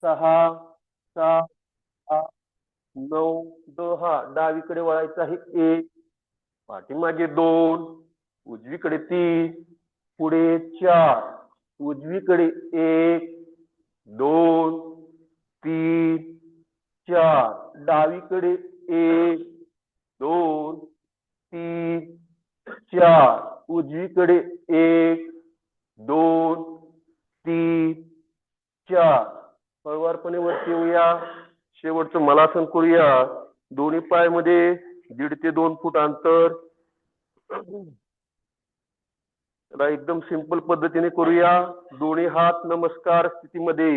6 7 8 9 10 डावीकडे वळायचं आहे 1 पाठीमागे 2 उजवीकडे 3 पुढे 4 उजवीकडे 1 2 3 4 डावीकडे 1 2 3 4 उजवीकडे 1 2 3 4 हळूवारपणे वरती येऊया. शेवटचं मलासन करूया. दोन्ही पायामध्ये 1.5 ते 2 फूट अंतर. त्याला एकदम सिंपल पद्धतीने करूया. दोन्ही हात नमस्कार स्थितीमध्ये,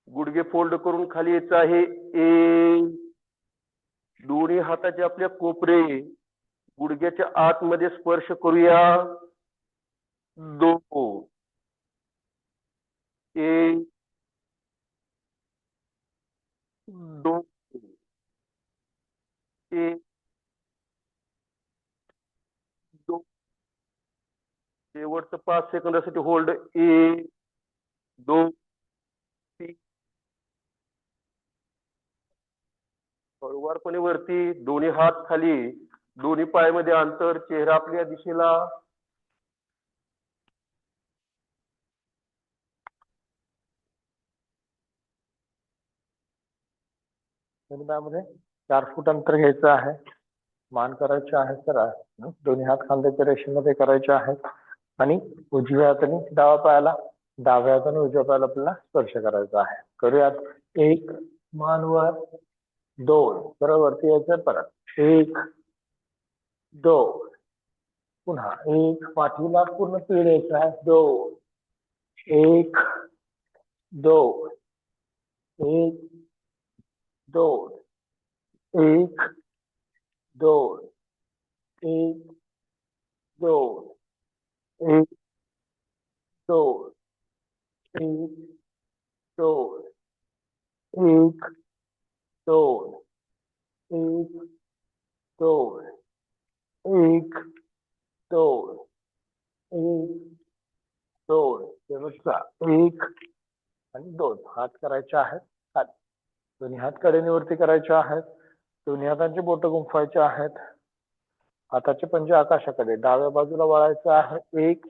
गुडघे फोल्ड करून खाली यायचं आहे. दोन्ही हाताचे आपल्या कोपरे गुडघ्याच्या आतमध्ये स्पर्श करूया. 2 1 2 1 2 शेवटचं 5 सेकंदासाठी होल्ड. 1 2 3 हळूवारपणे वरती, दोन्ही हात खाली, दोन्ही पायामध्ये अंतर, चेहरा आपल्या दिशेला. पायामध्ये 4 फूट अंतर घ्यायचं आहे. मान करायचे आहे सरळ. दोन्ही हात खांद्याच्या रेषेमध्ये करायचे आहेत आणि उजव्या हाताने डाव्या पायाला, डाव्या हाताने उजव्या पायाला आपल्याला स्पर्श करायचा आहे. करूयात. 1 मान वर, 2 सरळ वरती यायचं, परत 1 2 पुन्हा 1 पाठीला पूर्ण पीठ यायचं आहे. 2 1 2 1 2 1 2 1 2 1 2 1 2 1 2 1 2 1 2 1 2 शेवटचा 1 आणि 2 हात करायचे आहेत. हात दोन्ही हात कडेने करायचे आहेत. दोन्ही हातांचे बोट गुंफवायचे आहेत. हाताचे पंजे आकाशाकडे, डाव्या बाजूला वळायचं आहे. 1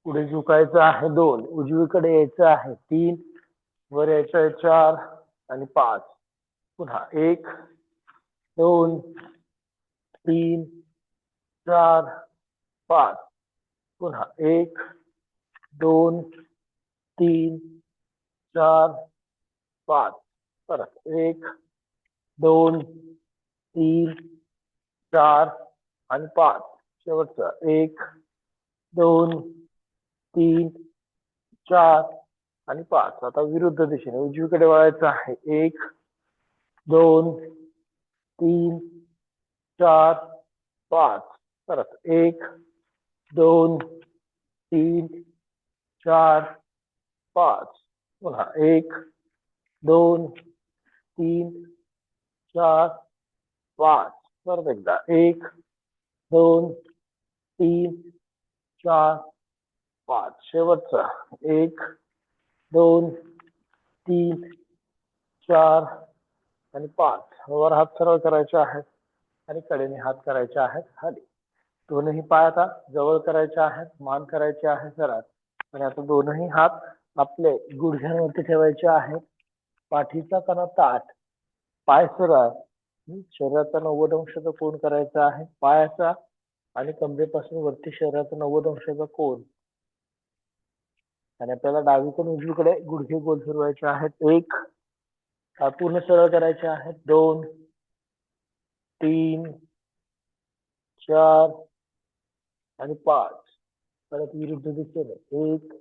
पुढे झुकायचं आहे. 2 उजवीकडे यायचं आहे. 3 वर यायचं आहे. 4 आणि 5 पुन्हा 1 2 3 4 5 पुन्हा 1 2 3 4 5 परत 1 2 3 4 आणि 5 शेवटचा 1 2 3 4 आणि 5. आता विरुद्ध दिशेने उजवीकडे वळायचं आहे. 1 2 3 4 5 परत 1 2 3 4 5 पुन्हा 1 2 3 4 5 परत एकदा 1 2 3 4 5 शेवटचा 1 2 3 4 आणि 5. वर हात सरळ करायचे आहेत आणि कडेने हात करायचे आहेत खाली. दोन्ही पाय आता जवळ करायचे आहेत. मान करायची आहे सरळ आणि आता दोन्ही हात आपले गुडघ्यांवरती ठेवायचे आहेत. पाठीचा कणा ताठ, पाय सरळ, शरीराचा 90 अंशाचा कोन करायचा आहे. पायाचा आणि कमरेपासून वरती शरीराचा 90 अंशाचा कोन. आणि आपल्याला डावीकडून उजवीकडे गुडघे गोल फिरवायचे आहेत. 1 पूर्ण सरळ करायचे आहेत. 2 3 4 आणि 5 परत विरुद्ध दिशेने 1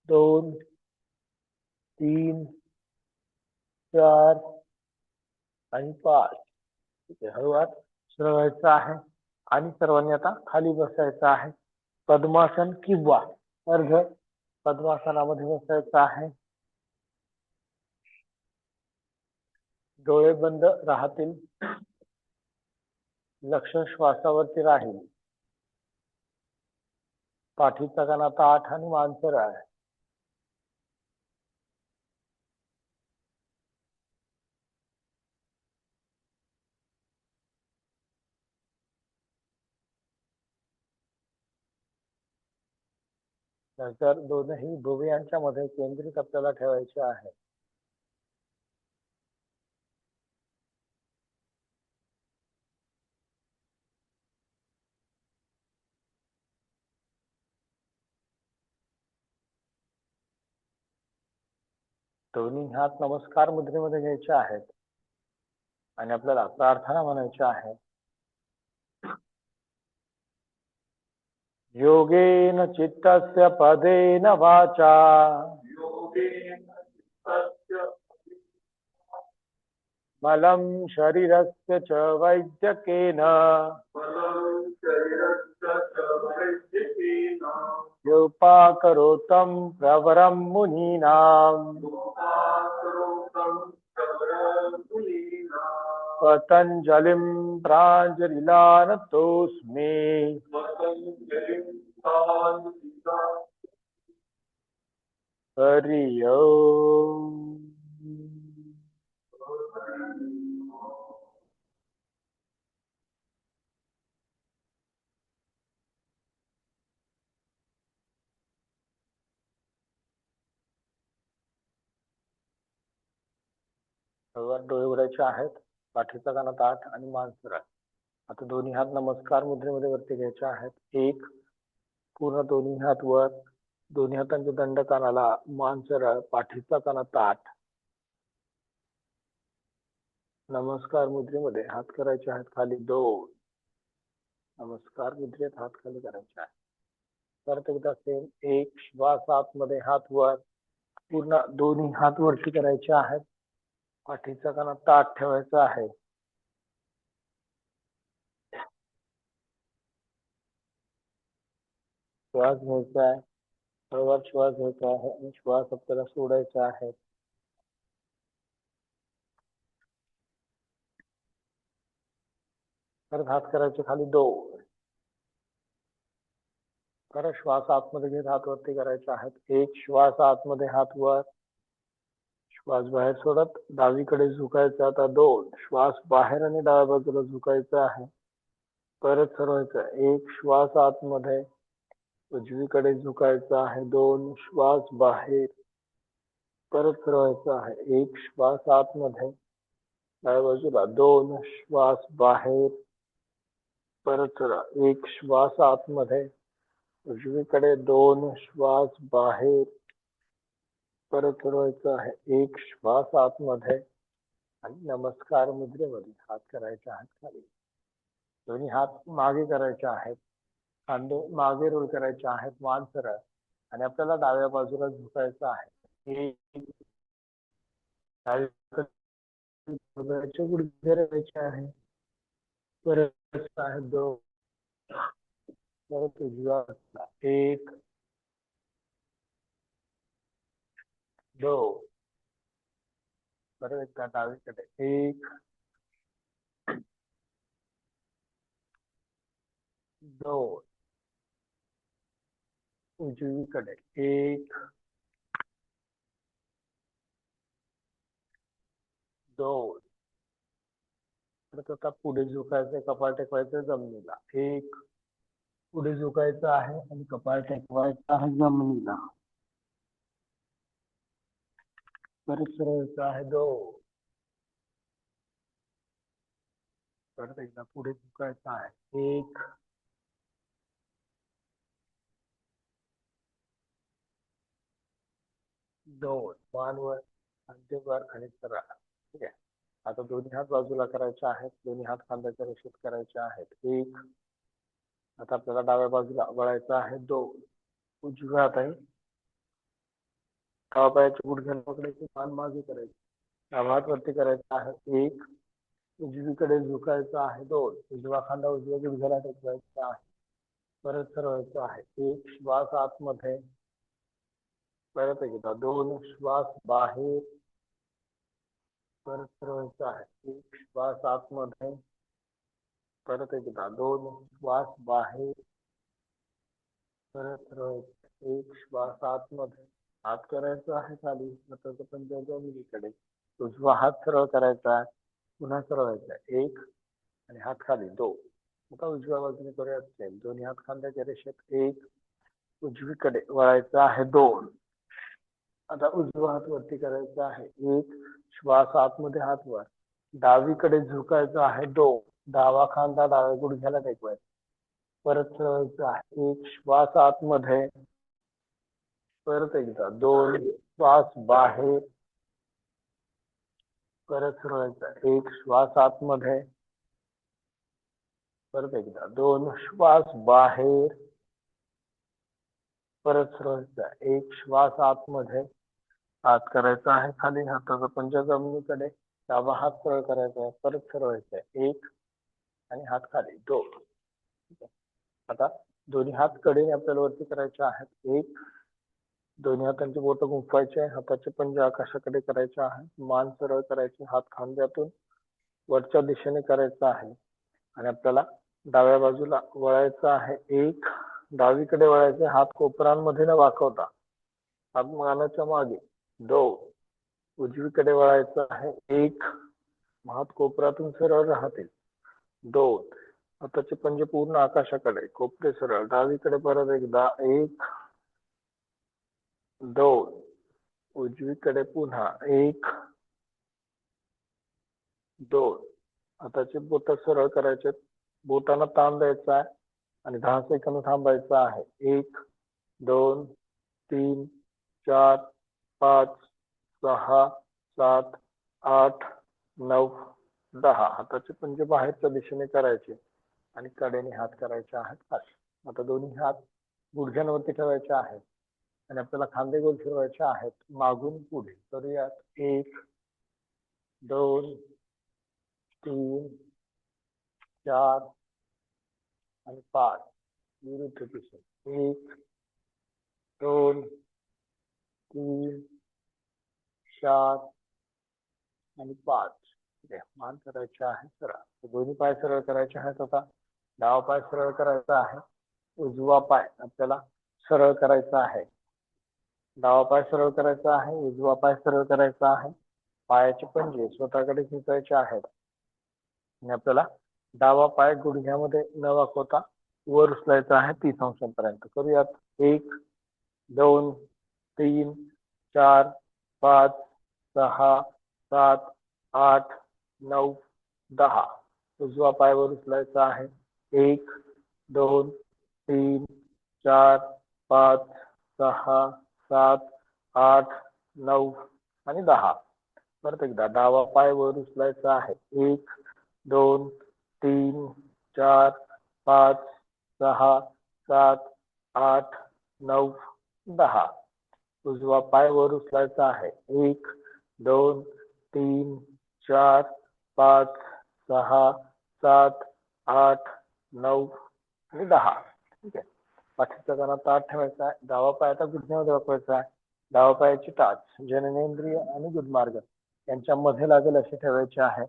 2 3 4 आणि 5. हळूवार सरळ व्हायचं आहे आणि सर्वांनी आता खाली बसायचं आहे. पद्मासन किंवा अर्ध पद्मासनामध्ये बसायचं आहे. डोळे बंद राहतील. लक्ष श्वासावरती राहील. पाठीचा कणा ताठ आणि मान सरळ आहे. नजर दोनही भुवयांच्या मध्ये केंद्रित आपल्याला ठेवायचे आहे. दोन्ही हात नमस्कार मुद्रेमध्ये घ्यायचे आहेत आणि आपल्याला प्रार्थना म्हणायची आहे. योगेन चित्तस्य पदेन वाचा मलं शरीरस्य च वैद्यकेन योपाकरोतं प्रवरं मुनीनां पतञ्जलिं प्राञ्जलिलानतोऽस्मि. हरि ओम. सर्वात डोळे उघडायचे आहेत. पाठीचा काना ताठ आणि मान सरळ. आता दोन्ही हात नमस्कार मुद्रेमध्ये वरती घ्यायचे आहेत. एक, पूर्ण दोन्ही हात वर, दोन्ही हातांचे दंड कानाला, मान सरळ, पाठीचा काना ताठ. नमस्कार मुद्रेमध्ये हात करायचे आहेत खाली दोन. नमस्कार मुद्रेत हात खाली करायचे आहेत. परत एकदा सेम. एक, श्वास आतमध्ये, हात वर, पूर्ण दोन्ही हात वरती करायचे आहेत. पाठीचा काना ताठ ठेवायचा आहे. श्वास घ्यायचा आहे. हळूवार श्वास घ्यायचा आहे आणि श्वास आपल्याला सोडायचा आहे. परत हात करायचे खाली दोन. परत श्वास आतमध्ये घेत हात वरती करायचे आहेत. एक, श्वास आतमध्ये, हात वर, श्वास बाहेर सोडत डावीकडे झुकायचा. आता दोन, श्वास बाहेर आणि डाव्या बाजूला झुकायचा आहे. परत सरवायचं. एक, श्वास आतमध्ये, उजवीकडे झुकायचा आहे. दोन, श्वास बाहेर, परत सरवायचा आहे. एक, श्वास आतमध्ये, डाव्या बाजूला, दोन, श्वास बाहेर, परत सरळ. एक, श्वास आतमध्ये, उजवीकडे, दोन, श्वास बाहेर, परत सरवायचा आहे. एक, श्वास आतमध्ये आणि नमस्कार मुद्रेमध्ये हात करायचे आहेत खाली. दोन्ही हात मागे करायचे आहेत. खांदे मागे रोल करायचे आहेत. मान सरळ आणि आपल्याला डाव्या बाजूला झुकायचं आहे. एक, गुडघे राहायचे आहे. परत आहे दोन. परत उजव्या बाजूला एक, दोन. परत एकदा डावीकडे एक, दोन. उजवीकडे एक, दोन. परत आता पुढे झुकायचं, कपाळ टेकवायचं जमिनीला. एक, पुढे झुकायचं आहे आणि कपाळ टेकवायचं आहे जमिनीला. परत सरळायचं आहे दोन. परत एकदा पुढे झुकायचं आहे. एक, दोन. मान वर, खांदे वर आणि सरळ. ठीक आहे. आता दोन्ही हात बाजूला करायचे आहेत. दोन्ही हात खांद्याच्या रेषेत करायचे आहेत. एक, आता आपल्याला डाव्या बाजूला वळायचं आहे. दोन. उजव्या हाताने डाव्या पायाचे गुडघे पकडायचे, मान मागे करायचे, डावा हात वरती करायचा आहे. एक, उजवीकडे झुकायचं आहे. दोन. उजवा खांदा उजव्या गुडघ्याला टेकवायचा आहे. परत सरवायचं आहे. एक, श्वास आतमध्ये, परत एकदा दोन, श्वास बाहेर, परत सरवायचं आहे. एक, श्वास आतमध्ये, परत एकदा दोन, श्वास बाहेर, परत सरवायचं. एक, श्वास आतमध्ये, हात करायचा आहे खाली, हाताचा पंजा जमिनीकडे. उजवा हात सरळ करायचा आहे. पुन्हा सरवायचा आहे. एक आणि हात खाली दोन. आता उजव्या बाजूने करूयात सेम. दोन्ही हात खांद्याच्या रेषेत. एक, उजवीकडे वळायचं आहे 2. आता उजवा हात वरती करायचा आहे 1. श्वास आतमध्ये हात वर. डावीकडे झुकायचं आहे 2. डावा खांदा डाव्या गुडघ्याला टेकवायचा. परत सरळायचं आहे 1. श्वास आतमध्ये. परत एकदा 2. श्वास बाहेर. परत सरळायचा 1. श्वास आतमध्ये. परत एकदा 2. श्वास बाहेर. परत सरळायचा 1. श्वास आतमध्ये. हात करायचा आहे खाली. हाताचा पंजा जमिनीकडे. डावा हात सरळ करायचा आहे. परत सरळायचा आहे 1. आणि हात खाली 2. आता दोन्ही हात कडेने आपल्याला वरती करायचे आहेत 1. दोन्ही हातांची बोट गुंफवायचे. हाताचे पंजे आकाशाकडे करायचे आहे. मान सरळ करायची. हात खांद्यातून वरच्या दिशेने करायचा आहे. आणि आपल्याला डाव्या बाजूला वळायचं आहे 1. डावीकडे वळायचे. हात कोपरांमध्ये न वाकवता. हात मानाच्या मागे 2. उजवीकडे वळायचं आहे 1. हात कोपरातून सरळ राहतील 2. हाताचे पंजे पूर्ण आकाशाकडे. कोपरे सरळ. डावीकडे परत एकदा 1 2. उजवीकडे पुन्हा 1 2. हाताचे बोट सरळ करायचे. बोटांना ताण द्यायचा आहे आणि 10 सेकंद थांबायचं आहे. 1 2 3 4 5 6 7 8 9 10. हाताचे पंजे बाहेरच्या दिशेने करायचे आणि कडेने हात करायचे आहेत खाली. आता दोन्ही हात गुडघ्यांवरती ठेवायचे आहेत आणि आपल्याला खांदे गोल फिरवायचे आहेत मागून पुढे. करूयात 1 2 3 4 आणि 5. विरुद्ध दिशेने 1 2 3 4 आणि 5. मान करायचे आहे सरळ. दोन्ही पाय सरळ करायचे आहेत. आता डावा पाय सरळ करायचा आहे. उजवा पाय आपल्याला सरळ करायचा आहे. डावा पाय सरळ करायचा आहे. उजवा पाय सरळ करायचा आहे. पायाचे पंजे स्वतःकडे खेचायचे आहेत आणि आपल्याला डावा पाय गुडघ्यामध्ये न वाकवता वर उचलायचा आहे 30 अंशांपर्यंत. करूयात 1 2 3 4 5 6 7 8 9 10. उजवा पाय वर उचलायचा आहे 1 2 3 4 5 6 7 8 9 आणि 10. परत एकदा डावा पाय वर उचलायचा आहे 1 2 3 4 5 6 7 8 9 10. उजवा पाय वर उचलायचा आहे 1 2 3 4 5 6 7 8 9 आणि 10. ठीक आहे. पाठीचा कणा ताठ ठेवायचा आहे. डावा पाय आता गुडघ्यामध्ये वाकवायचा आहे. डावा पायाची टाच जननेंद्रिय आणि गुदमार्ग यांच्या मध्ये लागेल असे ठेवायचे आहे.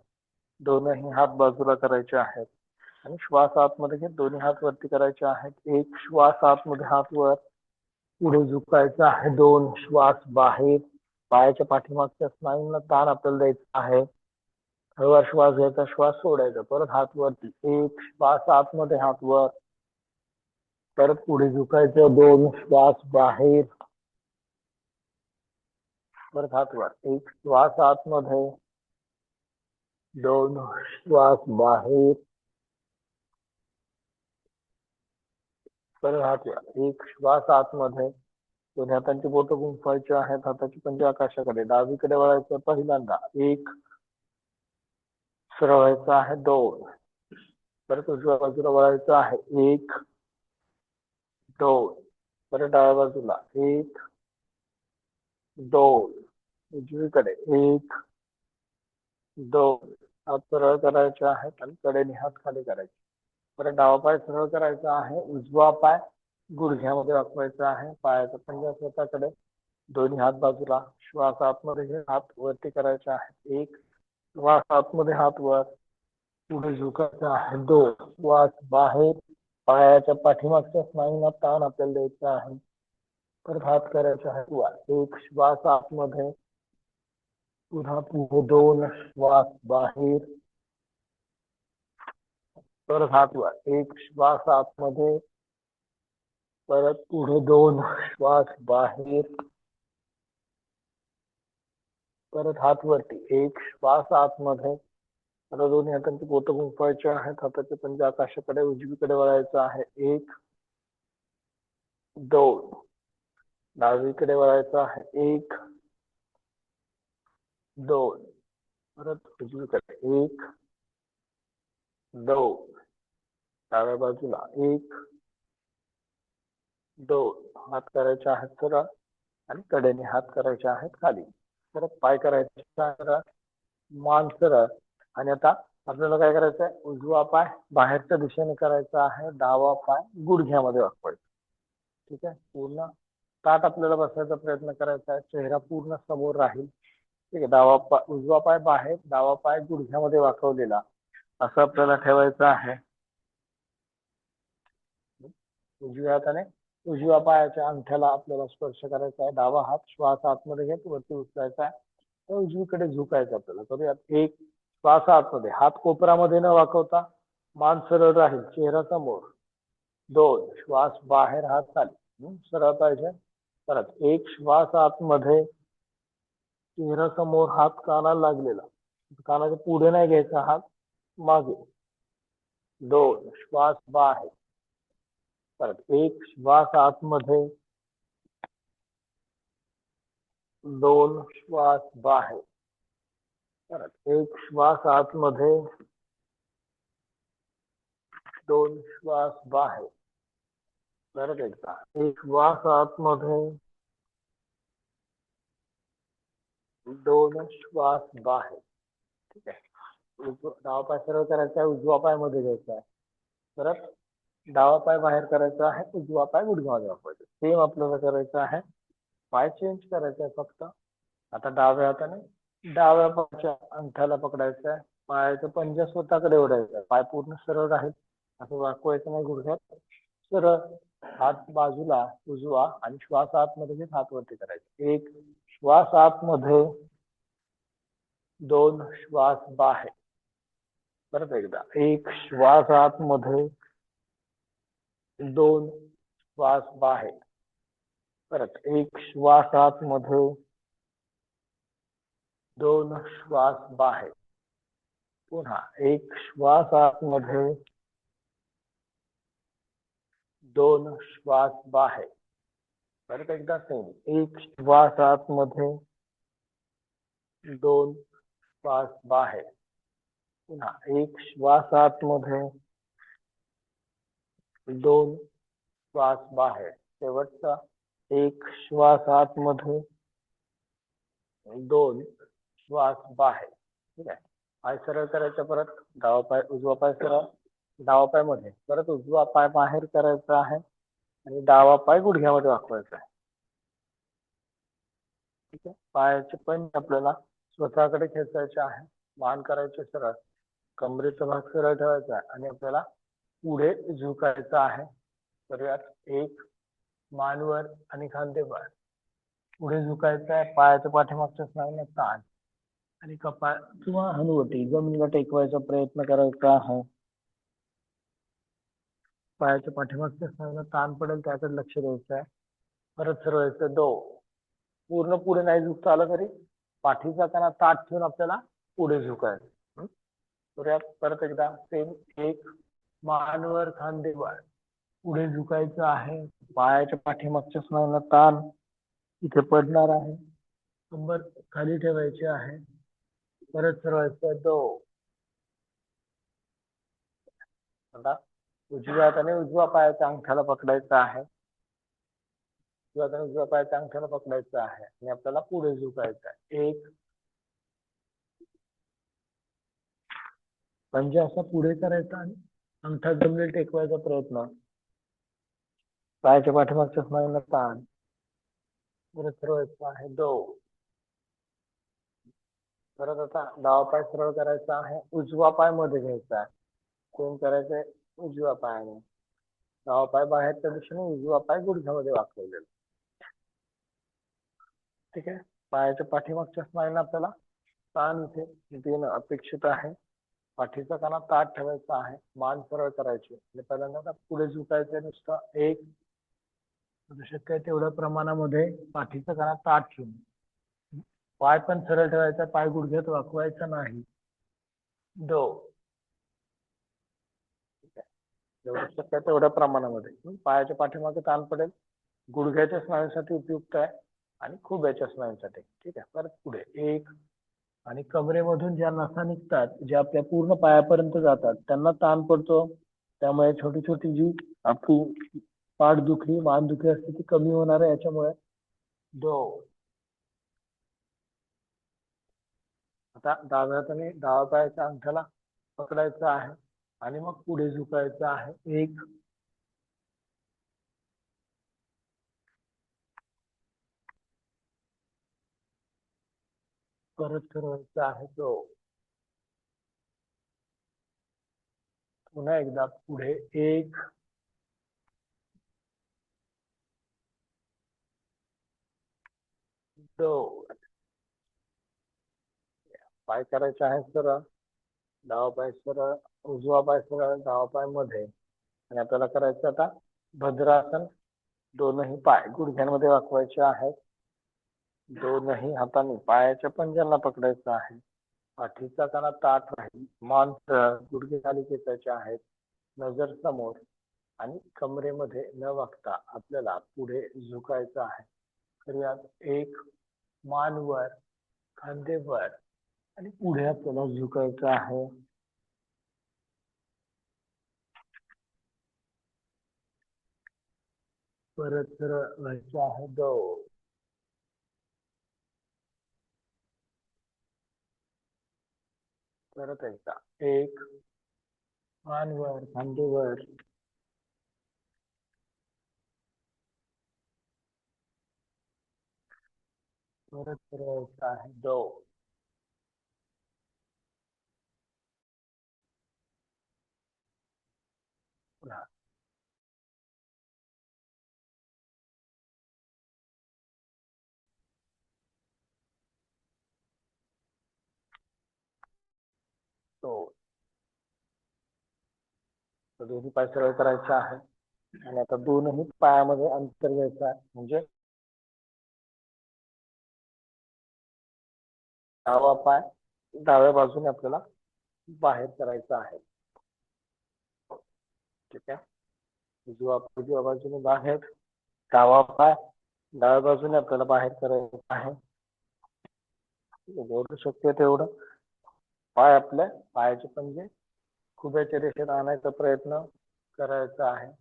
दोनही हात बाजूला करायचे आहेत आणि श्वास आतमध्ये घेत दोन्ही हात वरती करायचे आहेत. 1. श्वास आतमध्ये हात वर. पुढे झुकायचा आहे. 2. श्वास बाहेर. पायाच्या पाठीमागच्या स्नायूंना ताण आपल्याला द्यायचा आहे. हळूवार श्वास घ्यायचा. श्वास सोडायचा. परत हात वरती. 1. श्वास आतमध्ये हात वर. परत पुढे झुकायचं. 2. श्वास बाहेर. परत हात वर. 1. श्वास आतमध्ये. 2. श्वास बाहेर. परत हात वर. 1. श्वास आतमध्ये. दोन्ही हातांची बोटं गुंफवायची आहेत. हाताची पंजे आकाशाकडे. डावीकडे वळायचं पहिल्यांदा 1. सरळ व्हायचं आहे 2. परत उजव्या बाजूला वळायचं आहे 1 2. परत डाव्या बाजूला 1 2. उजवीकडे 1 2. हात सरळ करायचे आहेत आणि कडेने हात खाली करायचे. परत डावा पाय सरळ करायचा आहे. उजवा पाय गुडघ्यामध्ये वाकवायचा आहे. पायाचा पंजा स्वतःकडे. दोन्ही हात बाजूला. श्वास आतमध्ये घेऊन हात वरती करायचे आहेत. 1. श्वास आतमध्ये हात वर. पुढे झुकायचा आहे. 2. श्वास बाहेर. पायाच्या पाठीमागच्या स्नायूंना ताण आपल्याला द्यायचा आहे. परत हात करायचे आहे वर. 1. श्वास आतमध्ये. पुन्हा पुढे 2. श्वास बाहेर. परत हात वर. 1. श्वास आतमध्ये. परत पुढे 2 श्वास बाहेर, परत हात वरती, 1 श्वास आतमध्ये. आता दोन्ही हातांची बोटं गुंफवायची आहेत, हाताचे पंजे आकाशाकडे उजवीकडे वळायचं आहे. 1 2 डावीकडे वळायचं आहे. 1 2 परत उजवीकडे. 1 2 डाव्या बाजूला. 1 2 हात करायचे आहेत सरळ आणि कडेने हात करायचे आहेत खाली. परत पाय करायचे सरळ, मान सरळ. आणि आता आपल्याला काय करायचं आहे, उजवा पाय बाहेरच्या दिशेने करायचा आहे, डावा पाय गुडघ्यामध्ये वाकवायचा. ठीक आहे, पूर्ण ताट आपल्याला बसायचा प्रयत्न करायचा आहे, चेहरा पूर्ण समोर राहील. ठीक आहे, उजवा पाय बाहेर, डावा पाय गुडघ्यामध्ये वाकवलेला, असं आपल्याला ठेवायचं आहे. उजव्या हाताने उजव्या पायाच्या अंगठ्याला आपल्याला स्पर्श करायचा आहे. डावा हात श्वास आतमध्ये घेत वरती उचलायचा आहे, तर उजवीकडे झुकायचं आपल्याला. करूयात. 1 श्वास आतमध्ये, हात कोपरामध्ये न वाकवता मान सरळ राहील, चेहरा समोर. 2 श्वास बाहेर, हात खाली, सरळ पाहिजे. परत 1 श्वास आतमध्ये, चेहरा समोर, हात कानाला लागलेला, कानाच्या पुढे नाही घ्यायचा, हात मागे. 2 श्वास बाहेर, परत 1 श्वास आतमध्ये, 2 श्वास बाहेर, परत 1 श्वास आतमध्ये, 2 श्वास बाहेर. परत एकदा 1 श्वास आतमध्ये, 2 श्वास बाहेर. ठीक आहे, डावा पाय सरळ करायचा आहे, उजवा पाय मध्ये घ्यायचा आहे. परत डावा पाय बाहेर करायचा आहे, उजवा पाय गुडघ्यामध्ये वापरायचा. सेम आपल्याला करायचं आहे, पाय चेंज करायचा आहे फक्त. आता डाव्या हाताने डाव्या पायाच्या अंगठ्याला पकडायचं आहे, पायाचं पंजा स्वतःकडे ओढायचं आहे, पाय पूर्ण सरळ राहील, असं वाकवायचं नाही गुडघ्यात. सरळ हात बाजूला उजवा आणि श्वास आतमध्ये घेत हात वरती करायचा. 1 श्वास आतमध्ये, 2 श्वास बाहेर. परत एकदा 1 श्वास आतमध्ये, 2 श्वास बाहेर. परत 1 श्वास आतमध्ये, 2 श्वास बाहेर. पुन्हा 1 श्वास आतमध्ये, 2 श्वास बाहेर. परत एकदा सेम, 1 श्वास आतमध्ये, 2 श्वास बाहेर. पुन्हा 1 श्वास आतमध्ये, 2 श्वास बाहेर. शेवटचा 1 श्वास आतमध्ये, 2 श्वास बाहेर. ठीक आहे, पाय सरळ करायचा. परत डावा पाय उजवा पाय सरळ, डावा पाय मध्ये, परत उजवा पाय बाहेर करायचा आहे आणि डावा पाय गुडघ्यामध्ये वाकवायचा आहे. ठीक आहे, पायाचे पंजे आपल्याला स्वतःकडे खेचायचे आहे, मान करायचे सरळ, कमरेचा भाग सरळ ठेवायचा आहे आणि आपल्याला पुढे झुकायचं आहे. करूयात. 1 मानवर आणि खांदेवर पुढे झुकायचं आहे, पायाच्या पाठीमागच्या स्नायूंना ताण आणि कपाळ किंवा हनुवटी जमिनीला टेकवायचा प्रयत्न करायचा आहे. पायाच्या पाठीमागच्या स्नायूंना ताण पडेल त्याकडे लक्ष द्यायचं आहे. परत सरळ व्हायचं. 2 पूर्ण पुढे नाही झुकता आलं तरी पाठीचा कणा ताठ ठेवून आपल्याला पुढे झुकायचं. परत एकदा सेम. 1 मानवर खांदेवर पुढे झुकायचं आहे, पायाच्या पाठीमागच्या स्नायूंना ताण इथे पडणार आहे, कंबर खाली ठेवायची आहे. परत सरळ 2. आता उजव्या हाताने उजव्या पायाच्या अंगठ्याला पकडायचं आहे, उजव्या हाताने उजव्या पायाच्या अंगठ्याला पकडायचं आहे आणि आपल्याला पुढे झुकायचं आहे. 1 पंजा असा पुढे करायचा आणि अंगठा जमिनीला टेकवायचा प्रयत्न, पायाच्या पाठीमागच्या स्नायूंना ताण. परत सरळ आहे. 2. परत आता डावा पाय सरळ करायचा आहे, उजवा पाय मध्ये घ्यायचा आहे. कोण करायचंय उजव्या पायाने, डावा पाय बाहेरच्या दिशेने, उजवा पाय गुडघ्यामध्ये वाकवलेला. ठीक आहे, पायाच्या पाठीमागच्या स्नायूंना आपल्याला ताण इथे देणं अपेक्षित आहे. पाठीचा कणा ताठ ठेवायचा आहे, मान सरळ करायची आणि पहिल्यांदा पुढे झुकायचं नुसतं. 1 शक्य आहे तेवढ्या प्रमाणामध्ये पाठीचा कणा ताठ ठेवून पाय पण सरळ ठेवायचा, पाय गुडघ्यात वाकवायचा नाही. दो जेवढं शक्य आहे तेवढ्या प्रमाणामध्ये पायाच्या पाठीमागे ताण पडेल, गुडघ्याच्या स्नायूंसाठी उपयुक्त आहे आणि खुब्याच्या स्नायूंसाठी. ठीक आहे. परत पुढे एक आणि कमरेमधून ज्या नसा निघतात, ज्या आपल्या पूर्ण पायापर्यंत जातात, त्यांना ताण पडतो. त्यामुळे छोटी छोटी जी आपली पाठदुखी मानदुखी असते ती कमी होणार आहे याच्यामुळे. दो आता डाव्या हाताने डाव्या पायाच्या अंगठ्याला पकडायचं आहे आणि मग पुढे झुकायचं आहे. एक परत फिरवायचं आहे. दो पुन्हा एकदा पुढे एक दो पाय करायचे आहे सरळ, डावा पाय सरळ, उजवा पाय सरळ, डावा पाय मध्ये. आणि आपल्याला करायचं आता भद्रासन. दोनही पाय गुडघ्यांमध्ये वाकवायचे आहेत. दोनही हातांनी पायाच्या पंजांना पकडायचं आहे. पाठीचा कणा ताठ राहील, मान सरळ, गुडघे खाली खेचायचे आहेत, नजर समोर आणि कमरेमध्ये न वाकता आपल्याला पुढे झुकायचं आहे. करूयात. एक मान वर, खांदे वर आणि पुढे आपल्याला झुकायचं आहे. परत सरळ व्हायचं आहे. दो परत एकदा एक मान वर, खांदे वर, परत सरळ व्हायचं आहे. दो पुन्हा दो. तर दोन्ही पाय सरळ करायचे आहे आणि आता दोनही पायामध्ये अंतर घ्यायचं आहे. म्हणजे डावा पाय डाव्या बाजूने आपल्याला बाहेर करायचा आहे. ठीक आहे. उजव्या बाजूने बाहेर, डावा पाय डाव्या बाजूने आपल्याला बाहेर करायचा आहे. जेवढं शक्य आहे तेवढं पाय आपल्या पायाचे पंजे खुब्याच्या रेषेत आणायचा प्रयत्न करायचा आहे.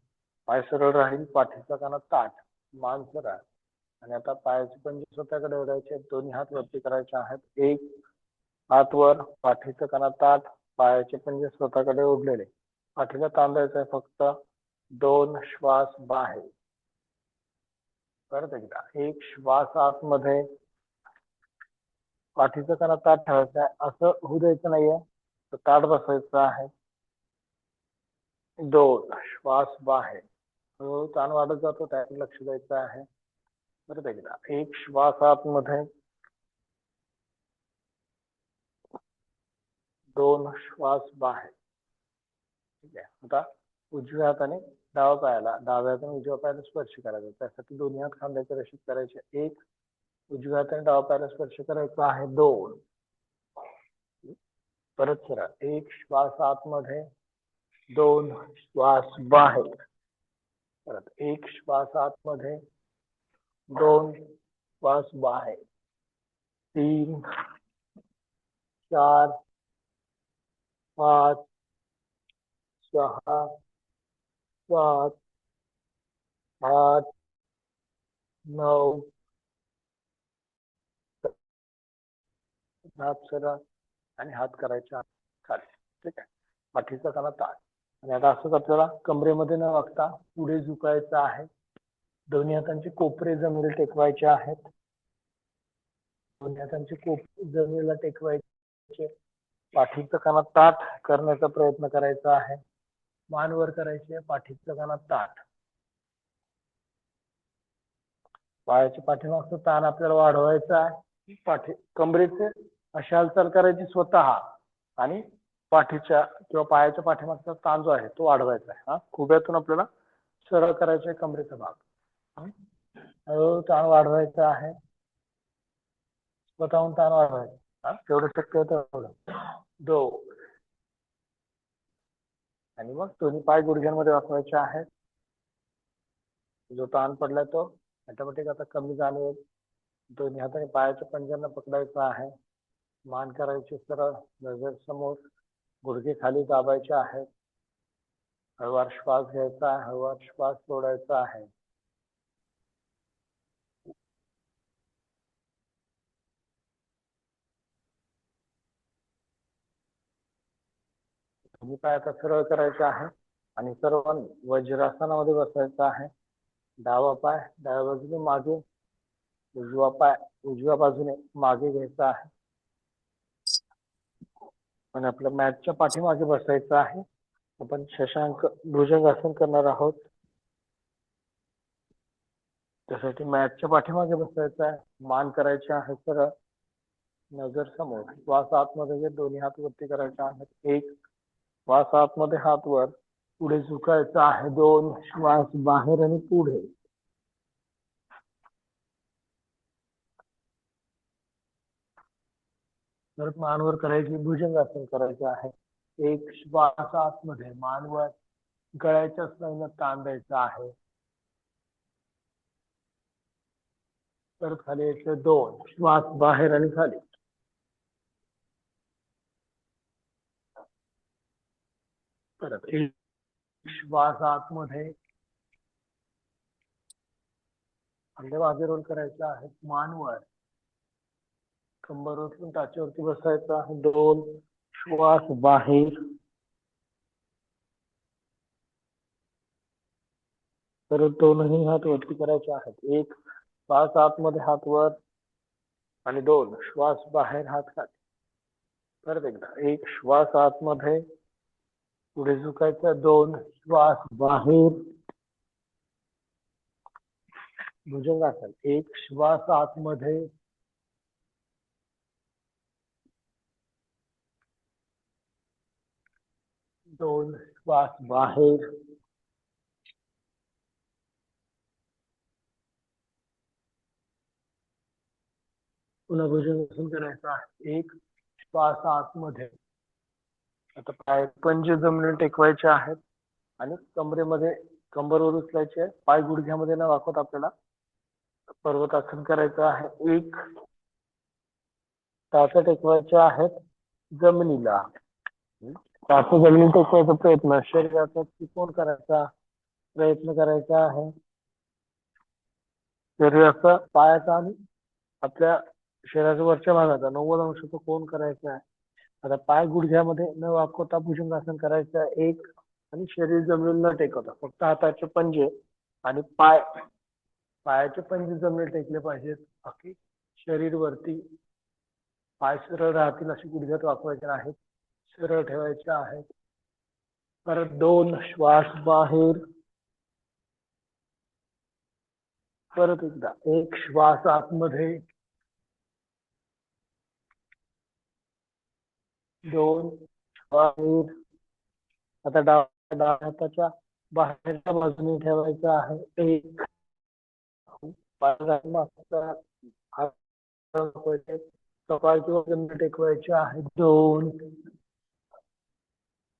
पाय सरळ राहील, पाठीचा कणा ताठ, मान सरळ. आणि आता पायाचे पंजे स्वतःकडे ओढायचे, दोन्ही हात वरती करायचे आहेत. एक हात वर, पाठीचा कणा ताठ, पायाचे पंजे स्वतःकडे ओढलेले. पाठीला ताण द्यायचा आहे फक्त. दोन श्वास बाहेर. परत एकदा एक श्वास आतमध्ये, पाठीचा कणा ताठ ठेवायचा आहे. असं होऊ द्यायचं नाहीये, तर ताठ बसायचं आहे. दोन श्वास बाहेर. हळूहळू ताण वाढत जातो, त्याकडे लक्ष द्यायचं आहे. परत एकदा एक श्वास आतमध्ये, दोन श्वास बाहेर. ठीक आहे. आता उजव्या हाताने डाव्या पायाला, डाव्या हाताने उजव्या पायाला स्पर्श करायचा. त्यासाठी दोन्ही हात खांद्याच्या रेषेत करायचे. एक उजव्या हाताने डाव्या पायाला स्पर्श करायचा आहे. दोन परत सरळ. एक श्वास आतमध्ये, दोन श्वास बाहेर. परत एक श्वास आतमध्ये, दोन श्वास बाहेर. तीन, चार, पाच, सहा, सात, आठ, नऊ, हात सरळ आणि हात करायचा खाली. ठीक आहे. पाठीचा कणा ताठ. आणि आता असंच आपल्याला कमरेमध्ये न वागता पुढे झुकायचं आहे. दोन्ही हातांचे कोपरे जमिनीला टेकवायचे आहेत. दोन्ही हातांचे कोपरे जमिनीला टेकवायचे. पाठीचा कणा ताठ करण्याचा प्रयत्न करायचा आहे. मान वर करायचे, पाठीचा कणा ताठ. पायाच्या पाठीमागचा ताण आपल्याला वाढवायचा आहे. कमरेचे अशी हालचाल करायची स्वतः आणि पाठीच्या किंवा पायाच्या पाठीमागचा ताण जो आहे तो वाढवायचा आहे. खुब्यातून आपल्याला सरळ करायचे कमरेचा भाग. हळूहळू ताण वाढवायचा आहे. स्वतःहून ताण वाढवायचा. तेवढं शक्य होतं तेवढं. 2 आणि मग दोन्ही पाय गुडघ्यांमध्ये वाकवायचे आहेत. जो ताण पडलाय तो ऑटोमॅटिक आता कमी जाणवेल. दोन्ही हाताने पायाच्या पंजांना पकडायचं आहे. मान करायची सरळ, नजर समोर, गुडघे खाली दाबायचे आहेत. हळूवार श्वास घ्यायचा आहे, हळूवार श्वास सोडायचा आहे. दोन्ही पाय आता सरळ करायचे आहे आणि सर्वांनी वज्रासनामध्ये बसायचं आहे. डावा पाय डाव्या बाजूने मागे, उजवा पाय उजव्या बाजूने मागे घ्यायचा आहे आणि आपल्या मॅटच्या पाठीमागे बसायचं आहे. आपण शशांक भुजंगासन करणार आहोत. त्यासाठी मॅटच्या पाठीमागे बसायचं आहे. मान करायची आहे सरळ, नजर समोर. श्वास आतमध्ये घे, दोन्ही हात वरती करायचे आहेत. 1 श्वास आतमध्ये, हात वर, पुढे झुकायचं आहे. 2 श्वास बाहेर आणि पुढे. परत मानवर करायची, भुजंगासन करायचे आहे. 1 श्वास आतमध्ये, मानवर, गळ्याच्या स्नायूंना ताण द्यायचा आहे. परत खाली यायचं. 2 श्वास बाहेर आणि खाली. परत 1 श्वास आतमध्ये, खांदे मागे रोल करायचे आहेत. मानवर, कंबर उचलून टाचेवरती बसायचं आहे. 2 श्वास बाहेर. परत दोनही हात वरती करायचे आहेत. 1 श्वास आतमध्ये, हात वर आणि 2 श्वास बाहेर, हात खाली. परत एकदा 1 श्वास आतमध्ये, पुढे झुकायचा. 2 श्वास बाहेर. भुजंगासन. 1 श्वास आतमध्ये, 2 श्वास बाहेर. पुन्हा भुजंगासन करायचं आहे. 1 श्वास आतमध्ये. आता पाय पंजे जमिनीवर टेकवायचे आहेत आणि कमरेमध्ये, कंबरवर उचलायचे आहे. पाय गुडघ्यामध्ये न वाकवत आपल्याला पर्वतासन करायचं आहे. 1 टाचा टेकवायचे आहेत जमिनीला. टाचा जमिनीला टेकवायचा प्रयत्न शरीराचा त्रिकोण करायचा प्रयत्न करायचा आहे. शरीराचा, पायाचा आणि आपल्या शरीराच्या वरच्या भागाचा 90 अंशाचा कोन करायचा आहे. आता पाय गुडघ्यामध्ये न वाकवता भुजंगासन करायचं आहे. 1 आणि शरीर जमिनीला न टेकवता फक्त हाताचे पंजे आणि पायाचे पंजे जमिनीला टेकले पाहिजेत. बाकी शरीर वरती, पाय सरळ राहतील असे गुडघ्यात वाकवायचे आहेत, सरळ ठेवायचे आहेत. परत 2 श्वास बाहेर. परत एकदा 1 श्वास आतमध्ये, 2 बाहेर. आता डाव्या हाताच्या बाहेरच्या बाजूने ठेवायचं आहे. 1 कपाळ किंवा कंबर टेकवायचे आहे. 2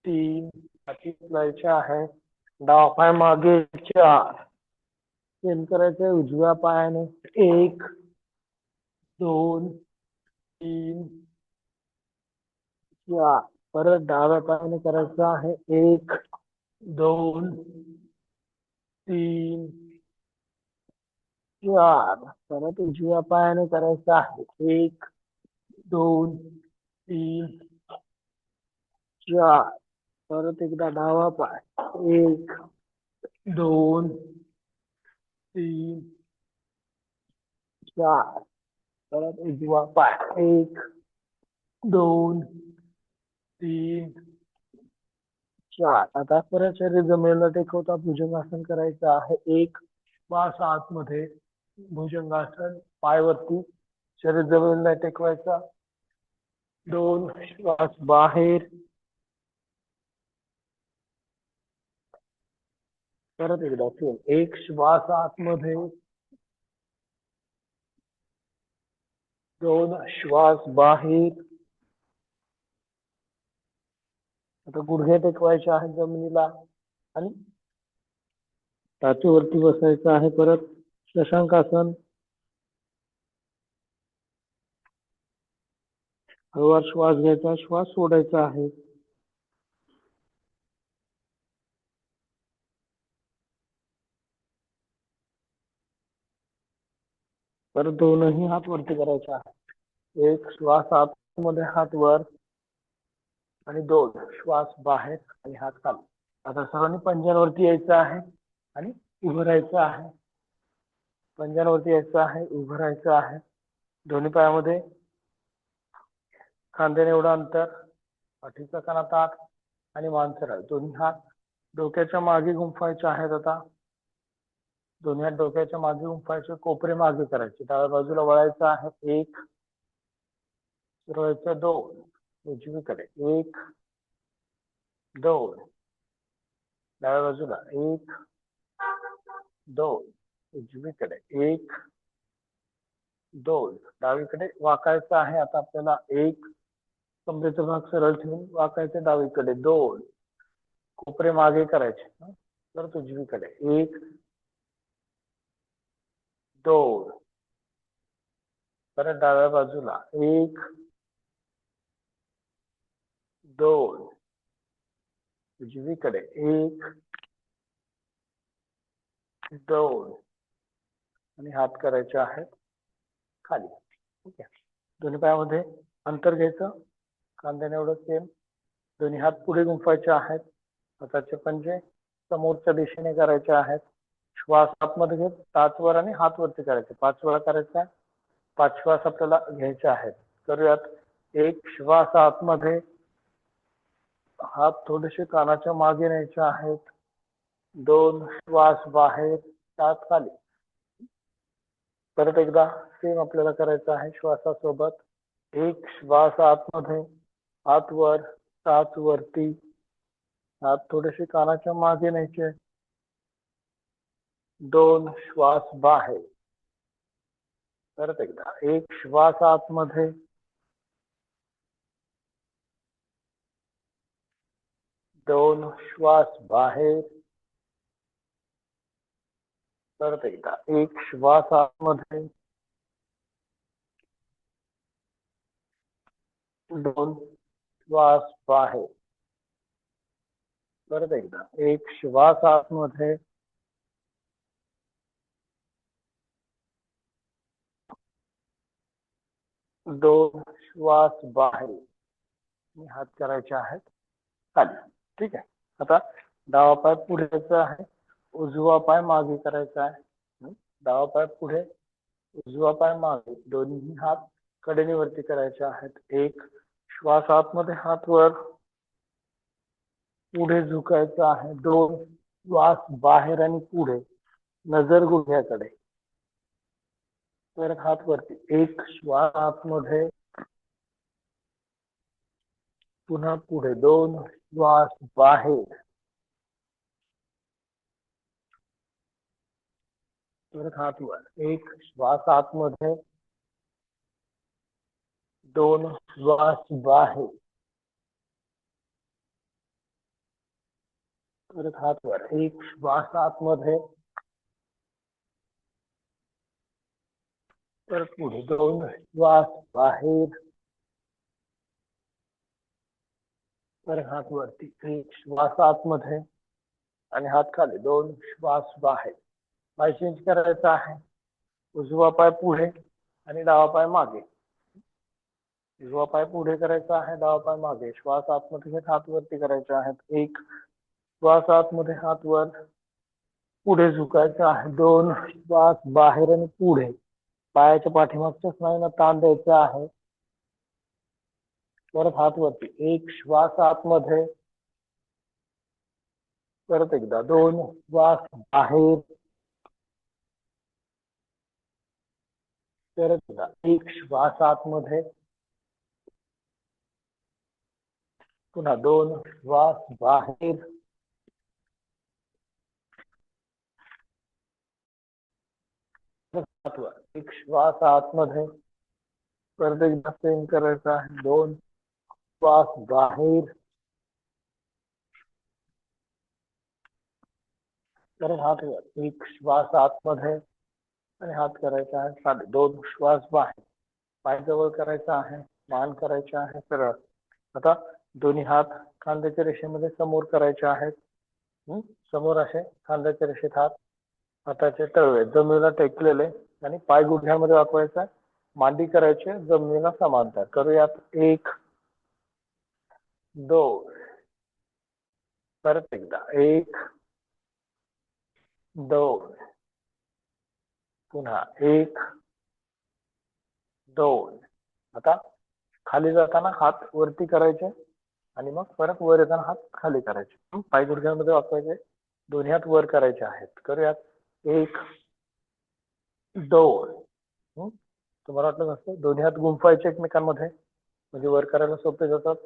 3 हाती उचलायचे आहे. डावा पाय मागे. 4 चेन करायचे उजव्या पायाने. 1 2 3 4. परत डाव्या पायाने करायचं आहे. 1 2 3 4. परत उजव्या पायाने करायचं आहे. 1 2 3 4. परत एकदा डावा पाय. 1 2 3 4. परत उजवा पाय. 1 2 3 4. आता परत शरीर जमिनीला टेकवता भुजंगासन करायचं आहे. 1 श्वास आतमध्ये, भुजंगासन, पाय वरती, शरीर जमिनीला टेकवायचा. 2 श्वास बाहेर. परत एकदा सेम, एक श्वास आतमध्ये, दोन श्वास बाहेर. आता गुडघे टेकवायचे आहेत जमिनीला आणि टाचेवरती बसायचं आहे. परत शशांकासन. हळूवार श्वास घ्यायचा, श्वास सोडायचा आहे. परत दोनही हात वरती करायचे आहे. एक श्वास आतमध्ये, हात वर, आणि दोन श्वास बाहेर आणि हात खाली. आता सर्वांनी पंजांवरती यायचं आहे आणि उभं राहायचं आहे. पंजांवरती यायचं आहे, उभं राहायचं आहे. दोन्ही पायामध्ये खांद्याने एवढं अंतर, पाठीचा कणा ताठ आणि मान सरळ. दोन्ही हात डोक्याच्या मागे गुंफायचे आहेत. आता दोन्ही हात डोक्याच्या मागे गुंफायचे, कोपरे मागे करायचे. डाव्या बाजूला वळायचं आहे. एक, सरळचं दोन, उजवीकडे एक, दोन, डाव्या बाजूला एक, दोन, उजवीकडे एक, दोन, डावीकडे वाकायचं आहे. आता आपल्याला एक, कमरेचा भाग सरळ ठेवून वाकायचे, डावीकडे दोन, कोपरे मागे करायचे. तर उजवीकडे एक, दोन, परत डाव्या बाजूला एक, दोन, उजवीकडे एक, दोन, आणि हात करायचे आहेत खाली. ठीक आहे. दोन्ही पायामध्ये अंतर घ्यायचं, खांद्याने एवढं सेम. दोन्ही हात पुढे गुंफायचे आहेत. हाताचे पंजे समोरच्या दिशेने करायचे आहेत. श्वास आतमध्ये घेत टाचवर आणि हात वरती करायचे. 5 वेळा करायचा. 5 श्वास आपल्याला घ्यायचे आहेत. करूयात. एक श्वास आतमध्ये, हात थोडेसे कानाच्या मागे न्यायचे आहेत. दोन श्वास बाहेर, टाच खाली. परत एकदा सेम आपल्याला करायचं आहे श्वासासोबत. एक श्वास आतमध्ये, हात वर, टाच वरती, हात थोडेसे कानाच्या मागे न्यायचे. दोन श्वास बाहेर. परत एकदा एक श्वास आतमध्ये, दोन श्वास बाहेर. परत एकदा एक श्वास आतमध्ये, दोन श्वास बाहेर. परत एकदा एक श्वास आतमध्ये, दोन श्वास बाहेर. हात करायचे आहेत खाली. ठीक आहे. आता डावा पाय पुढे यायचा आहे, उजवा पाय मागे करायचा आहे. डावा पाय पुढे, उजवा पाय मागे. दोन्ही हात कडेनीवरती करायचे आहेत. एक श्वास आतमध्ये, हात वर, पुढे झुकायचं आहे. दोन श्वास बाहेर आणि पुढे, नजर गुडघ्याकडे. परत हात वरती. एक श्वास आतमध्ये, पुन्हा पुढे. दोन श्वास बाहेर. परत हात वर. एक श्वास आतमध्ये, दोन श्वास बाहेर. परत हात वर. एक श्वास आतमध्ये, परत पुढे. दोन श्वास बाहेर. परत हात वरती. एक श्वास आतमध्ये आणि हात खाली. दोन श्वास बाहेर. पाय चेंज करायचा आहे. उजवा पाय पुढे आणि डावा पाय मागे. उजवा पाय पुढे करायचा आहे, डावा पाय मागे. श्वास आतमध्ये घेत हात वरती करायचे आहेत. एक श्वास आतमध्ये, हात वर, पुढे झुकायचं आहे. दोन श्वास बाहेर आणि पुढे. पायाच्या पाठीमागच्या स्नायूंना ताण द्यायचा आहे. परत हात वरती. एक श्वास आतमध्ये, परत एकदा. दोन श्वास बाहेर. परत एकदा. एक श्वास आतमध्ये, पुन्हा दोन श्वास बाहेर. एक श्वास आतमध्ये, परत एकदा सेम करायचा आहे. 2 श्वास बाहेर, परत हात वर. एक श्वास आतमध्ये आणि हात करायचा आहे खाली. 2 श्वास बाहेर, पाय जवळ करायचा आहे, मान करायचे आहे सरळ. आता दोन्ही हात खांद्याच्या रेषेमध्ये समोर करायचे आहेत. समोर असे खांद्याच्या रेषेत हात, हाताचे तळवे जमिनीला टेकलेले आणि पाय गुडघ्यामध्ये वाकवायचा. मांडी करायची जमिनीला समांतर. करूयात. 1 2, परत एकदा 1 2, पुन्हा 1 2. आता खाली जाताना हात वरती करायचे आणि मग परत वर येताना हात खाली करायचे. पाय गुडघ्यामध्ये वाकवायचे, दोन्ही हात वर करायचे आहेत. करूयात. 1 2. तुम्हाला वाटलं नसतं दोन्ही हात गुंफायचे एकमेकांमध्ये, म्हणजे वर करायला सोपे जातात.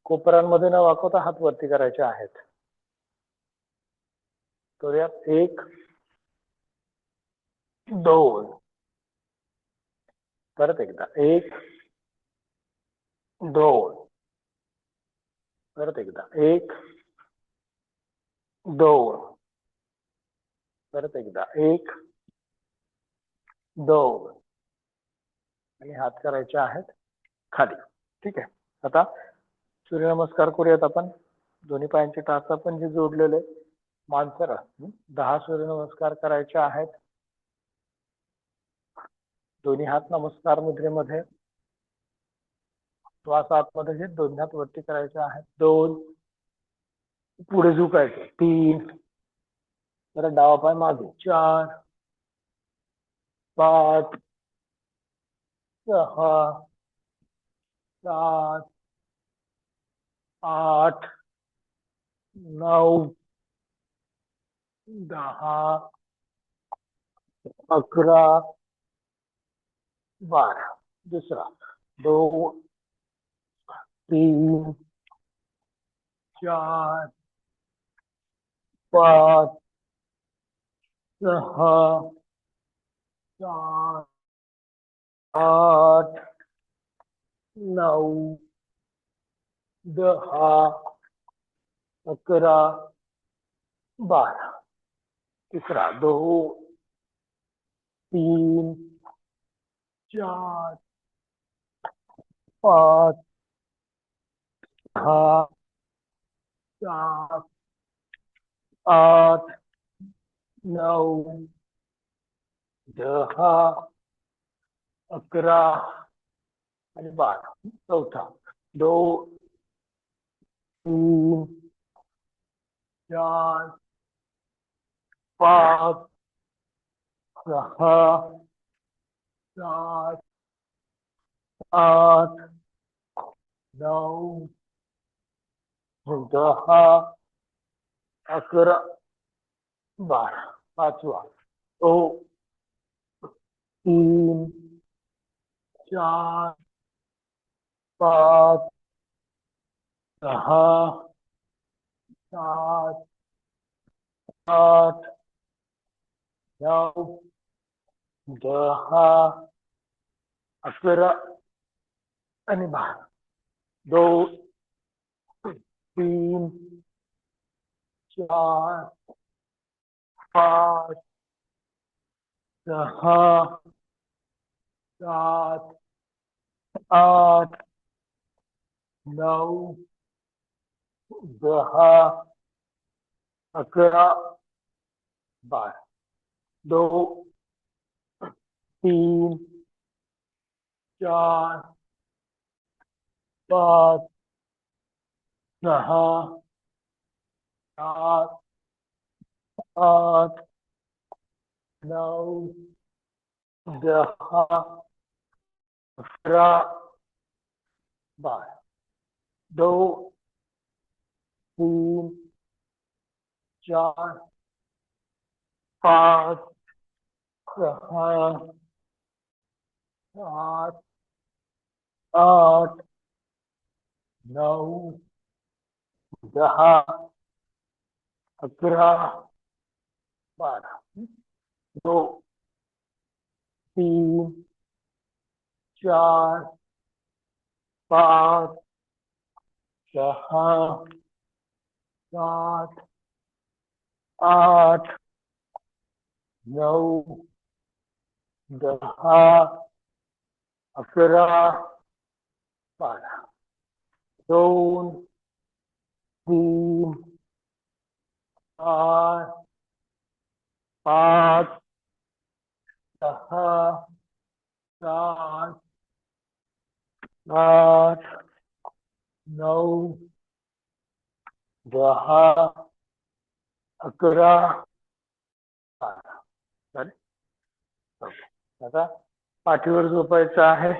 कोपरांमध्ये न वाकवता हात वरती करायचे आहेत. करूयात. 1 2, परत एकदा 1 2, परत एकदा 1 2, परत एकदा 1 2 आणि हात करायचे आहेत खाली. ठीक आहे. आता सूर्यनमस्कार करूयात आपण. दोन्ही पायांचे टाच आपण जे जोडलेले, मान सरळ. 10 सूर्यनमस्कार करायचे आहेत. दोन्ही हात नमस्कार मुद्रेमध्ये, श्वास आतमध्ये घेत दोन्ही हात वरती करायचे आहेत. 2, पुढे झुकायचे. 3, परत डावा पाय मागे. 4 5 6 7 8 9 10 11 12. दुसरा. 2 3 4 5 6 7 8 9 10 11 12. तिसरा. 2 3 4 5 6 7 8 9 10 11 आणि 12. चौथा. 2 3 4 5 6 7 8 9 10 11 12. पाचवा. 2 3 4 5 6 7 8 9 10 11 आणि 12. 2 3 4 5 6 7 8 9 10 11 12. 2 3 4 5 6 7 8 9 10 11 12. 2 3 4 5 6 7 8 9 10 11 12. 2 3 4 5 6 7 8 9 10 11 12 2 3 4 5 6 7 8 9 10 11 12 झाले. ओके. आता पाठीवर झोपायचं आहे.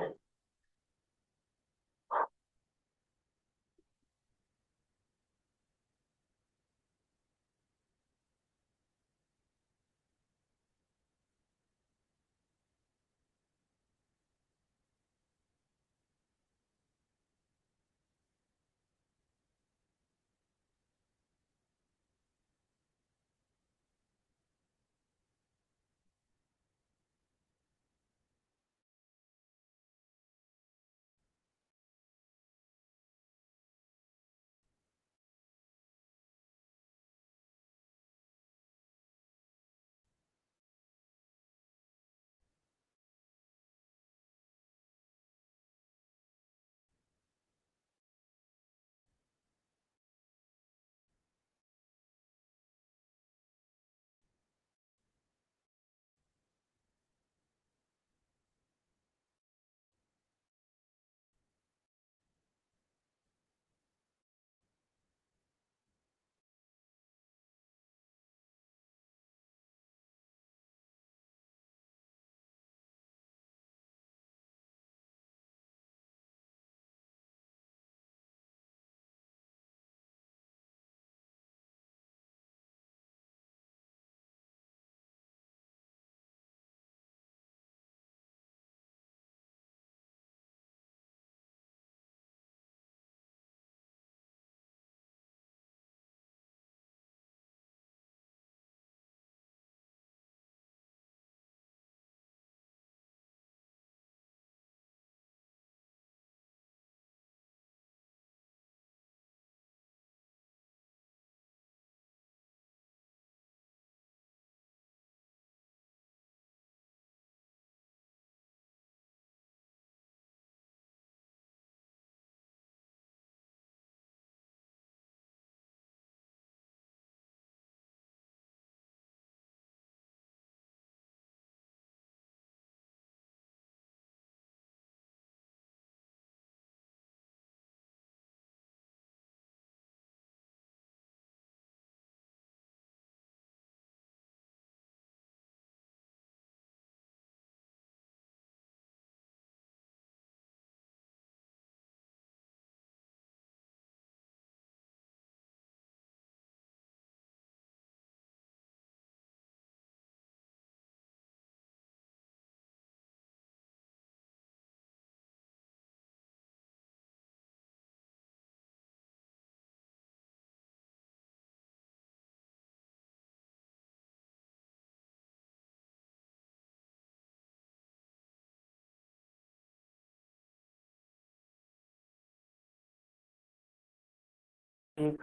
एक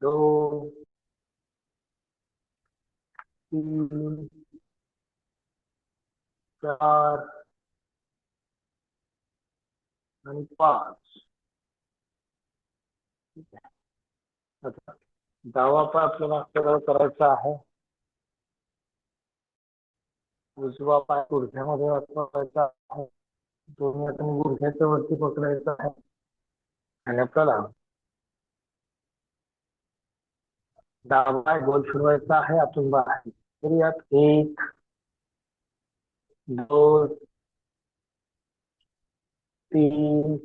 2 3 4 आणि 5. आता डावा पाय आपल्याला सरळ करायचा आहे. उजवा पाय गुडघ्यामध्ये वापरायचा आहे. दोन्ही हातांनी गुडघ्याच्या वरती पकडायचा आहे आणि आपल्याला डावा पाय गोल फिरवायचा आहे आतून बाहेर. तर यात 1 2 3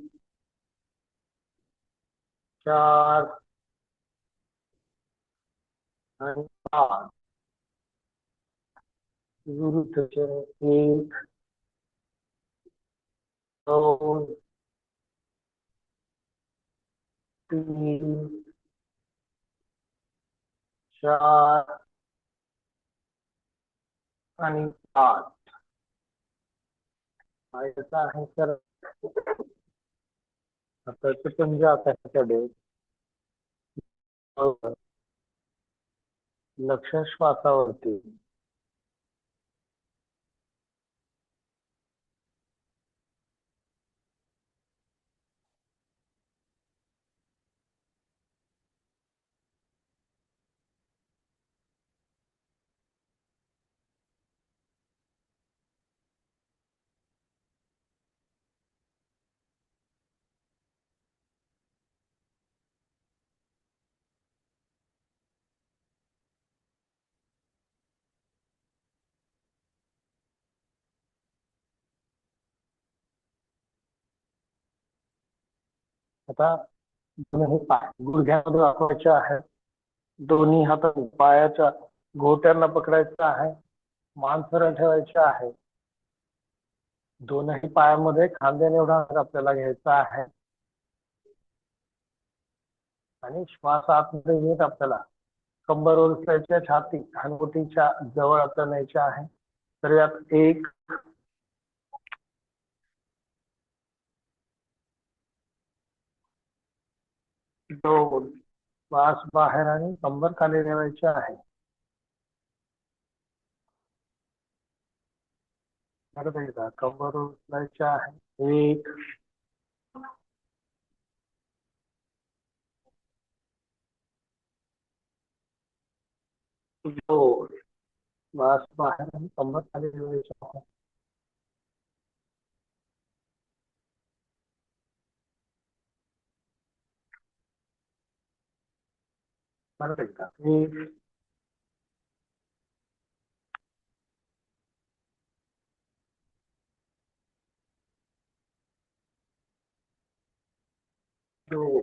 4 आणि 5. विरुद्ध 1 2 3 4 आणि 8 पायाचा आहे तर हाताचे पंजे आकाशाकडे. लक्ष श्वासावरती. आता दोन्ही पाय गुडघ्यामध्ये वाकवायचे आहेत. दोन्ही हातात पायाच्या घोट्यांना पकडायचं आहे. मान सरळ ठेवायची आहे. दोनही पायामध्ये खांद्याने एवढा आपल्याला घ्यायचा आहे आणि श्वास आतमध्ये घेत आपल्याला कंबर ओलसायच्या, छाती हनवटीच्या जवळ आपल्याला न्यायचे आहे. तर यात 1 2 श्वास बाहेर आणि कंबर खाली ठेवायची आहे. परत एकदा कंबर उचलायची आहे. 1 2 श्वास बाहेर आणि कंबर खाली ठेवायची आहे. परत एकदा 1 2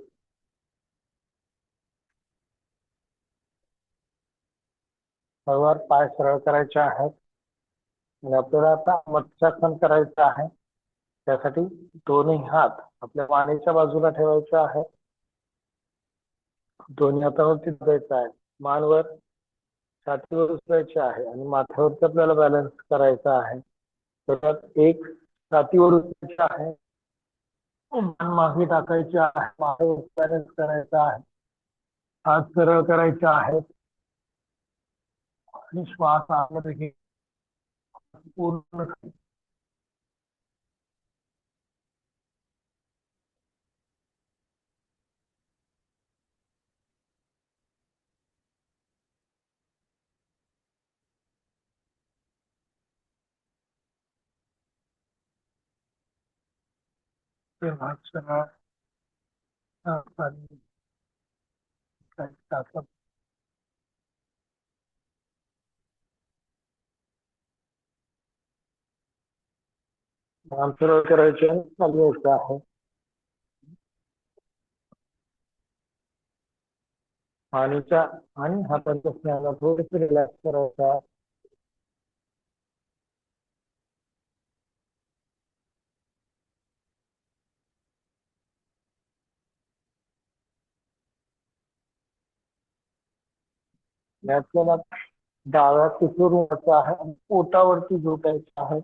हळूवार पाय सरळ करायचे आहेत आणि आपल्याला आता मत्स्यासन करायचं आहे. त्यासाठी दोन्ही हात आपल्या मानेच्या बाजूला ठेवायचे आहेत. दोन्ही हातावरती धरायचं आहे. मानवर छातीवर उचलायची आहे आणि माथ्यावरती आपल्याला बॅलन्स करायचा आहे. तर 1 छातीवर उचलायची आहे. मान मागे टाकायची आहे. माथ्यावर बॅलन्स करायचा आहे. हात सरळ करायचे आहेत आणि श्वास आतमध्ये घे पूर्ण हात सरळ आणि मान सरळ करायचे आणि खाली यायचं आहे. मानेच्या आणि हातांच्या स्नायूला थोडेसे रिलॅक्स करायचं आहे. आपल्याला डाव्या कुशीवर व्हायचं आहे आणि पोटावरती झोपायचं आहे.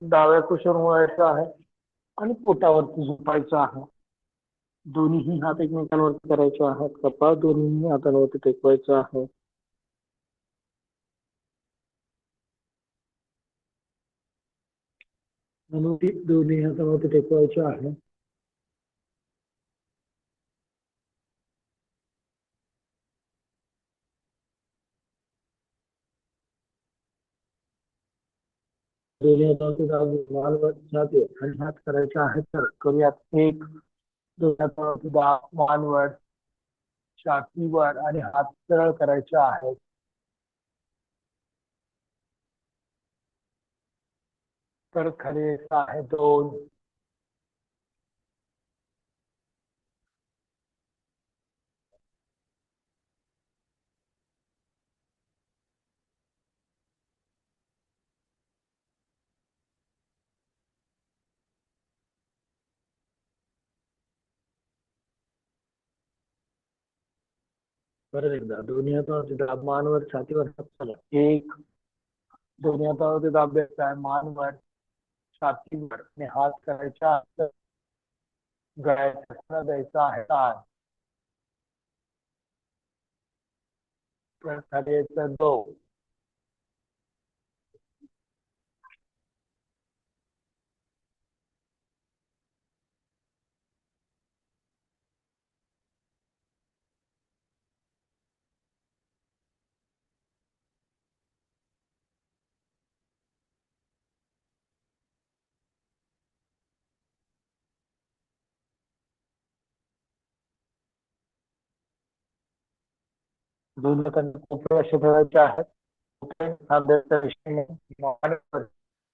डाव्या कुशीवर व्हायचं आहे आणि पोटावरती झोपायचं आहे. दोन्ही हात एकमेकांवरती करायचे आहेत. कपाळ दोन्ही हातांवरती टेकवायचं आहे. दोन्ही हातांवरती टेकवायचे आहे. दोन्ही हातावरती मानवर जाते आणि हात करायचे आहेत. तर करूयात 1 2 हातावरती मानवर छातीवर आणि हात सरळ करायचे आहेत. परत खाली यायचं आहे. 2 परत एकदा दोन्ही हातावरती मानवर छातीवर हात चला. 1 दोन्ही हातावरती दाब द्यायचा आहे, मान वर, छातीवर आणि हात करायच्या आत गळ्याच्या द्यायचा आहे ताण. परत खाली यायचं 2. दोन्ही हातांनी कोपरे असे ठेवायचे आहेत. कोपरे खांद्याच्या दिशेने मानेवर.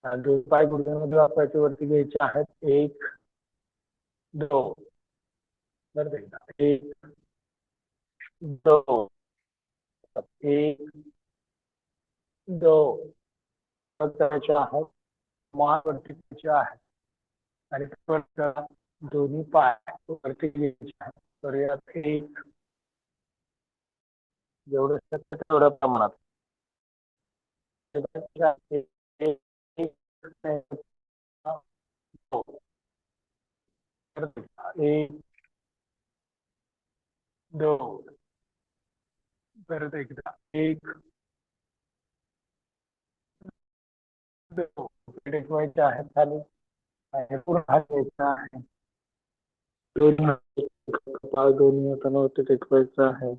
आणि दोन पाय गुडघ्यामध्ये वापरायचे वरती घ्यायचे आहेत. 1 2. परत एकदा 1 2 1 2. परत करायचे आहेत. मान वरती घ्यायचे आहे आणि परत दोन्ही पाय वरती घ्यायचे आहेत. तर यात 1 जेवढं शक्य तेवढ्या प्रमाणात. 1 2. परत एकदा 1 2. टेकवायचे आहेत खाली आणि पूर्ण हात घ्यायचा आहे. दोन्ही हातांवरती टेकवायचं आहे.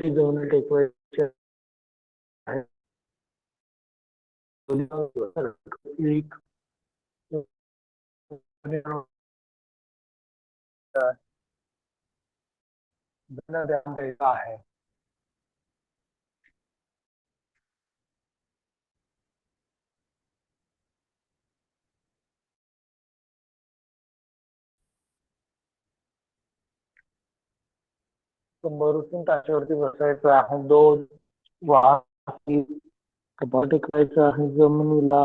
जवळ टेकवायचे आहे. 1 आहे. कंबरतून टाच्यावरती बसायचं आहे. 2 कपाळ टेकवायचं आहे जमिनीला.